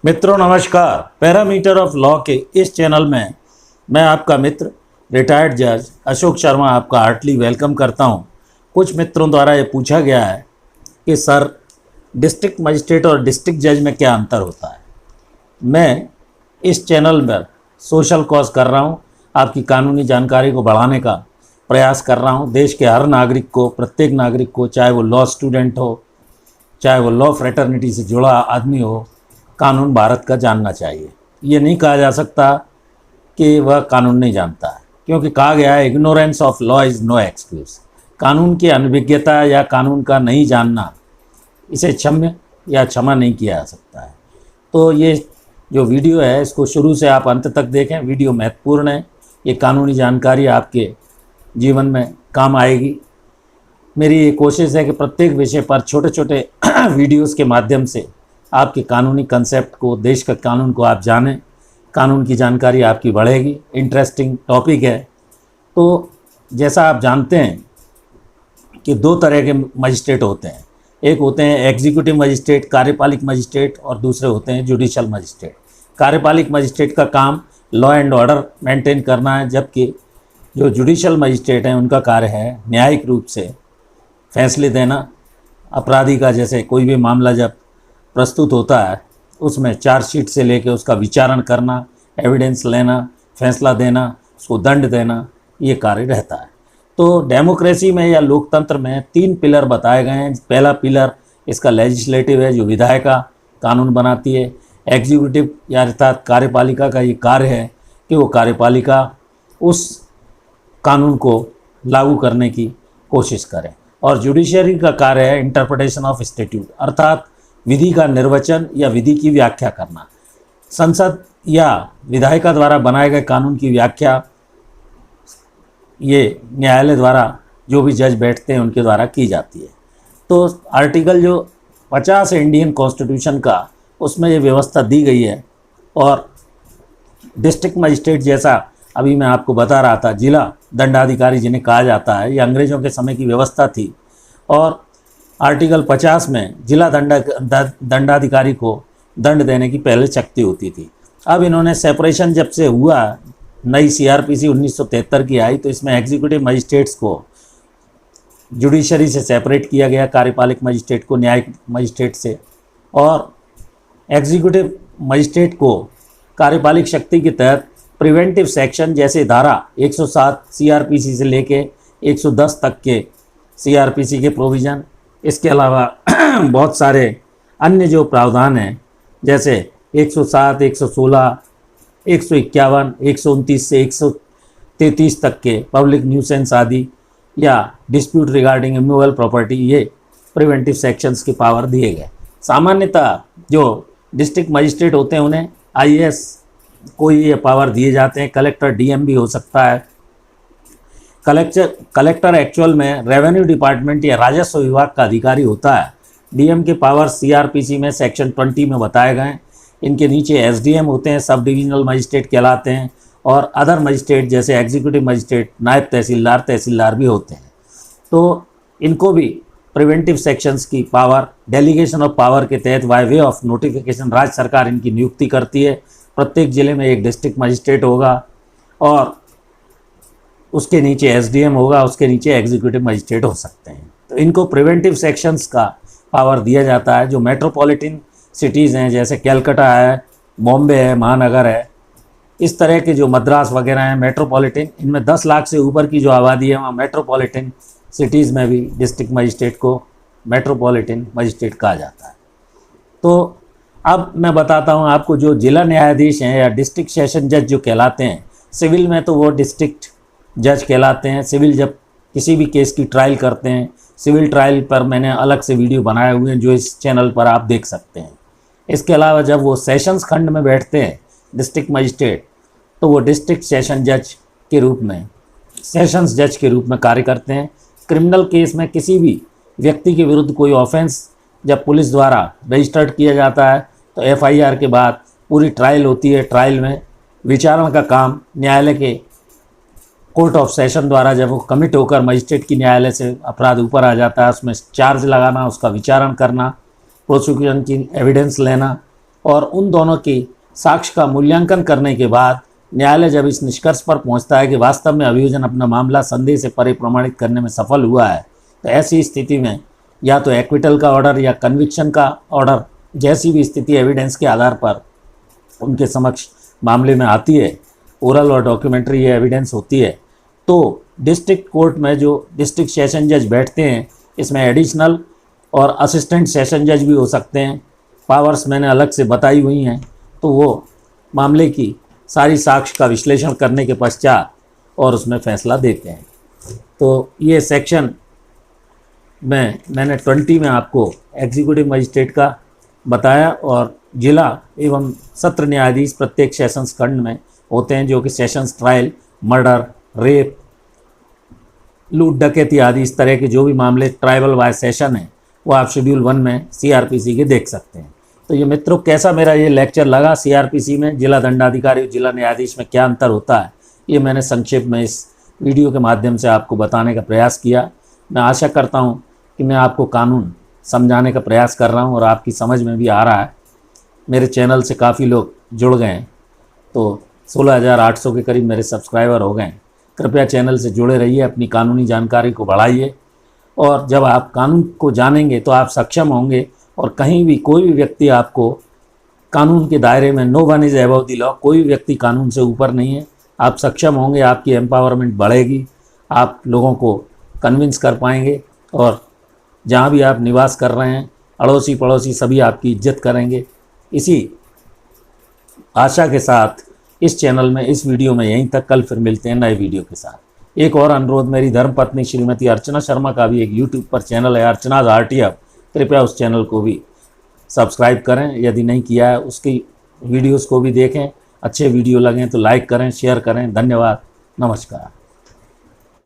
मित्रों नमस्कार। Parameter of law के इस चैनल में मैं आपका मित्र रिटायर्ड जज अशोक शर्मा आपका हार्टली वेलकम करता हूं। कुछ मित्रों द्वारा ये पूछा गया है कि सर डिस्ट्रिक्ट मजिस्ट्रेट और डिस्ट्रिक्ट जज में क्या अंतर होता है। मैं इस चैनल पर सोशल कॉज कर रहा हूं, आपकी कानूनी जानकारी को बढ़ाने का प्रयास कर रहा हूं। देश के हर नागरिक को, प्रत्येक नागरिक को, चाहे वो लॉ स्टूडेंट हो, चाहे वो लॉ फ्रेटर्निटी से जुड़ा आदमी हो, कानून भारत का जानना चाहिए। ये नहीं कहा जा सकता कि वह कानून नहीं जानता है, क्योंकि कहा गया है ignorance of law is no excuse. कानून की अनभिज्ञता या कानून का नहीं जानना, इसे क्षम्य या क्षमा नहीं किया जा सकता है। तो ये जो वीडियो है इसको शुरू से आप अंत तक देखें। वीडियो महत्वपूर्ण है, ये कानूनी जानकारी आपके जीवन में काम आएगी। मेरी ये कोशिश है कि प्रत्येक विषय पर छोटे छोटे वीडियोस के माध्यम से आपके कानूनी कंसेप्ट को, देश का कानून को आप जानें, कानून की जानकारी आपकी बढ़ेगी। इंटरेस्टिंग टॉपिक है। तो जैसा आप जानते हैं कि दो तरह के मजिस्ट्रेट होते हैं। एक होते हैं एग्जीक्यूटिव मजिस्ट्रेट, कार्यपालिक मजिस्ट्रेट, और दूसरे होते हैं जुडिशल मजिस्ट्रेट। कार्यपालिक मजिस्ट्रेट का काम लॉ एंड ऑर्डर मेंटेन करना है, जबकि जो जुडिशल मजिस्ट्रेट हैं उनका कार्य है न्यायिक रूप से फैसले देना। अपराधी का जैसे कोई भी मामला जब प्रस्तुत होता है उसमें चार्जशीट से लेकर उसका विचारण करना, एविडेंस लेना, फैसला देना, उसको दंड देना, ये कार्य रहता है। तो डेमोक्रेसी में या लोकतंत्र में तीन पिलर बताए गए हैं। पहला पिलर इसका लेजिस्लेटिव है, जो विधायिका कानून बनाती है। एग्जीक्यूटिव या अर्थात कार्यपालिका का ये कार्य है कि वो कार्यपालिका उस कानून को लागू करने की कोशिश करे। और जुडिशरी का कार्य है इंटरप्रिटेशन ऑफ स्टैट्यूट, अर्थात विधि का निर्वचन या विधि की व्याख्या करना। संसद या विधायिका द्वारा बनाए गए कानून की व्याख्या ये न्यायालय द्वारा, जो भी जज बैठते हैं उनके द्वारा की जाती है। तो आर्टिकल जो 50 है इंडियन कॉन्स्टिट्यूशन का, उसमें ये व्यवस्था दी गई है। और डिस्ट्रिक्ट मजिस्ट्रेट, जैसा अभी मैं आपको बता रहा था, जिला दंडाधिकारी जिन्हें कहा जाता है, ये अंग्रेज़ों के समय की व्यवस्था थी। और आर्टिकल 50 में जिला दंडाधिकारी को दंड देने की पहले शक्ति होती थी। अब इन्होंने सेपरेशन जब से हुआ, नई सीआरपीसी 1973 की आई, तो इसमें एग्जीक्यूटिव मजिस्ट्रेट्स को जुडिशरी से सेपरेट किया गया, कार्यपालिक मजिस्ट्रेट को न्यायिक मजिस्ट्रेट से। और एग्जीक्यूटिव मजिस्ट्रेट को कार्यपालिक शक्ति के तहत प्रिवेंटिव सेक्शन, जैसे धारा 107 सीआरपीसी से लेके 110 तक के सीआरपीसी के प्रोविज़न, इसके अलावा बहुत सारे अन्य जो प्रावधान हैं, जैसे 107, 116, 151, 129 से 133 तक के पब्लिक न्यूसेंस आदि, या डिस्प्यूट रिगार्डिंग इमूवेबल प्रॉपर्टी, ये प्रिवेंटिव सेक्शंस की पावर दिए गए। सामान्यतः जो डिस्ट्रिक्ट मजिस्ट्रेट होते हैं उन्हें आईएएस को ये पावर दिए जाते हैं। कलेक्टर डीएम भी हो सकता है। कलेक्टर एक्चुअल में रेवेन्यू डिपार्टमेंट या राजस्व विभाग का अधिकारी होता है। डीएम के पावर सीआरपीसी में सेक्शन 20 में बताए गए हैं। इनके नीचे एसडीएम होते हैं, सब डिविजनल मजिस्ट्रेट कहलाते हैं। और अदर मजिस्ट्रेट जैसे एग्जीक्यूटिव मजिस्ट्रेट, नायब तहसीलदार, तहसीलदार भी होते हैं। तो इनको भी प्रिवेंटिव सेक्शंस की पावर, डेलीगेशन ऑफ पावर के तहत बाय वे ऑफ नोटिफिकेशन राज्य सरकार इनकी नियुक्ति करती है। प्रत्येक जिले में एक डिस्ट्रिक्ट मजिस्ट्रेट होगा और उसके नीचे एसडीएम होगा, उसके नीचे एग्जीक्यूटिव मजिस्ट्रेट हो सकते हैं। तो इनको प्रिवेंटिव सेक्शंस का पावर दिया जाता है। जो मेट्रोपॉलिटन सिटीज़ हैं, जैसे कैलकाटा है, बॉम्बे है, महानगर है, इस तरह के जो मद्रास वगैरह हैं मेट्रोपॉलिटन, इनमें 10 लाख से ऊपर की जो आबादी है, वहाँ मेट्रोपॉलिटन सिटीज़ में भी डिस्ट्रिक्ट मजिस्ट्रेट को मेट्रोपॉलिटन मजिस्ट्रेट कहा जाता है। तो अब मैं बताता हूँ आपको, जो जिला न्यायाधीश हैं या डिस्ट्रिक्ट सेशन जज जो कहलाते हैं, सिविल में तो वो डिस्ट्रिक्ट जज कहलाते हैं। सिविल जब किसी भी केस की ट्रायल करते हैं, सिविल ट्रायल पर मैंने अलग से वीडियो बनाए हुए हैं जो इस चैनल पर आप देख सकते हैं। इसके अलावा जब वो सेशंस खंड में बैठते हैं डिस्ट्रिक्ट मजिस्ट्रेट, तो वो डिस्ट्रिक्ट सेशन जज के रूप में, सेशंस जज के रूप में कार्य करते हैं। क्रिमिनल केस में किसी भी व्यक्ति के विरुद्ध कोई ऑफेंस जब पुलिस द्वारा रजिस्टर्ड किया जाता है, तो एफआईआर के बाद पूरी ट्रायल होती है। ट्रायल में विचारण का काम न्यायालय के कोर्ट ऑफ सेशन द्वारा जब वो कमिट होकर मजिस्ट्रेट की न्यायालय से अपराध ऊपर आ जाता है, उसमें चार्ज लगाना, उसका विचारण करना, प्रोसिक्यूशन की एविडेंस लेना, और उन दोनों की साक्ष्य का मूल्यांकन करने के बाद न्यायालय जब इस निष्कर्ष पर पहुंचता है कि वास्तव में अभियोजन अपना मामला संदेह से परे प्रमाणित करने में सफल हुआ है, तो ऐसी स्थिति में या तो एक्विटल का ऑर्डर या कन्विक्शन का ऑर्डर जैसी भी स्थिति एविडेंस के आधार पर उनके समक्ष मामले में आती है, ओरल और डॉक्यूमेंट्री ये एविडेंस होती है, तो डिस्ट्रिक्ट कोर्ट में जो डिस्ट्रिक्ट सेशन जज बैठते हैं, इसमें एडिशनल और असिस्टेंट सेशन जज भी हो सकते हैं, पावर्स मैंने अलग से बताई हुई हैं, तो वो मामले की सारी साक्ष्य का विश्लेषण करने के पश्चात और उसमें फैसला देते हैं। तो ये सेक्शन मैंने 20 में आपको एग्जीक्यूटिव मजिस्ट्रेट का बताया, और जिला एवं सत्र न्यायाधीश प्रत्येक सेशंस खंड में होते हैं, जो कि सेशंस ट्रायल, मर्डर, रेप, लूट डकैती आदि इस तरह के जो भी मामले ट्राइबल वाइज सेशन है वो आप शेड्यूल 1 में CRPC के देख सकते हैं। तो ये मित्रों, कैसा मेरा ये लेक्चर लगा, CRPC में जिला दंडाधिकारी जिला न्यायाधीश में क्या अंतर होता है, ये मैंने संक्षेप में इस वीडियो के माध्यम से आपको बताने का प्रयास किया। मैं आशा करता हूँ कि मैं आपको कानून समझाने का प्रयास कर रहा हूँ और आपकी समझ में भी आ रहा है। मेरे चैनल से काफ़ी लोग जुड़ गए हैं, तो 16,800 के करीब मेरे सब्सक्राइबर हो गए हैं। कृपया चैनल से जुड़े रहिए, अपनी कानूनी जानकारी को बढ़ाइए, और जब आप कानून को जानेंगे तो आप सक्षम होंगे, और कहीं भी कोई भी व्यक्ति आपको कानून के दायरे में, no one is above the law, कोई भी व्यक्ति कानून से ऊपर नहीं है। आप सक्षम होंगे, आपकी एम्पावरमेंट बढ़ेगी, आप लोगों को कन्विंस कर पाएंगे, और जहाँ भी आप निवास कर रहे हैं, अड़ोसी पड़ोसी सभी आपकी इज्जत करेंगे। इसी आशा के साथ इस चैनल में, इस वीडियो में यहीं तक। कल फिर मिलते हैं नए वीडियो के साथ। एक और अनुरोध, मेरी धर्मपत्नी श्रीमती अर्चना शर्मा का भी एक यूट्यूब पर चैनल है, अर्चनाज RTF, कृपया उस चैनल को भी सब्सक्राइब करें यदि नहीं किया है। उसकी वीडियोस को भी देखें, अच्छे वीडियो लगें तो लाइक करें, शेयर करें। धन्यवाद, नमस्कार।